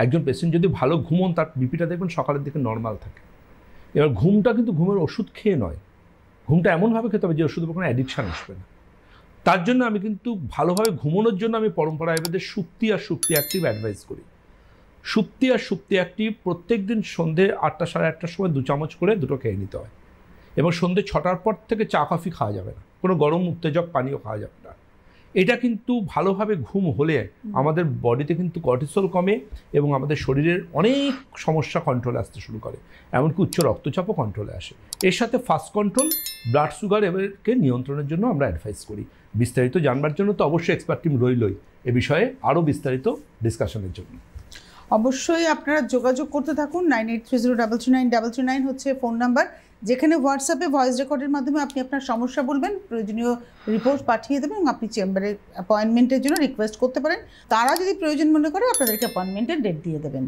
একজন পেশেন্ট যদি ভালো ঘুমন তার বিপিটা দেখবেন সকালের দিকে নর্মাল থাকে। এবার ঘুমটা কিন্তু ঘুমের ওষুধ খেয়ে নয়, ঘুমটা এমনভাবে খেতে হবে যে ওষুধের কোনো অ্যাডিকশান আসবে না। তার জন্য আমি কিন্তু ভালোভাবে ঘুমানোর জন্য আমি পরম্পরা আয়ুর্বেদের সুপ্তি আর সুপ্তি অ্যাক্টিভ অ্যাডভাইস করি। সুপ্তি আর সুপ্তি অ্যাক্টিভ প্রত্যেক দিন সন্ধ্যে 8টা সাড়ে 8টার সময় 2 চামচ করে দুটো খেয়ে নিতে হয়, এবং সন্ধ্যে 6টার পর থেকে চা কফি খাওয়া যাবে না, কোনো গরম উত্তেজক পানীয় খাওয়া যাবে না। এটা কিন্তু ভালোভাবে ঘুম হলে আমাদের বডিতে কিন্তু কর্টিসল কমে এবং আমাদের শরীরের অনেক সমস্যা কন্ট্রোলে আসতে শুরু করে, এমনকি উচ্চ রক্তচাপও কন্ট্রোলে আসে। এর সাথে ফাস্ট কন্ট্রোল, ব্লাড সুগার এবারকে নিয়ন্ত্রণের জন্য আমরা অ্যাডভাইস করি। বিস্তারিত জানবার জন্য তো অবশ্যই এক্সপার্ট টিম রইলই এ বিষয়ে আরও বিস্তারিত ডিসকাশনের জন্য। অবশ্যই আপনারা যোগাযোগ করতে থাকুন। 9830339239 হচ্ছে ফোন নাম্বার, যেখানে হোয়াটসঅ্যাপে ভয়েস রেকর্ডের মাধ্যমে আপনি আপনার সমস্যা বলবেন, প্রয়োজনীয় রিপোর্ট পাঠিয়ে দেবেন এবং আপনি চেম্বারে অ্যাপয়েন্টমেন্টের জন্য রিকোয়েস্ট করতে পারেন। তারা যদি প্রয়োজন মনে করে আপনাদেরকে অ্যাপয়েন্টমেন্টের ডেট দিয়ে দেবেন।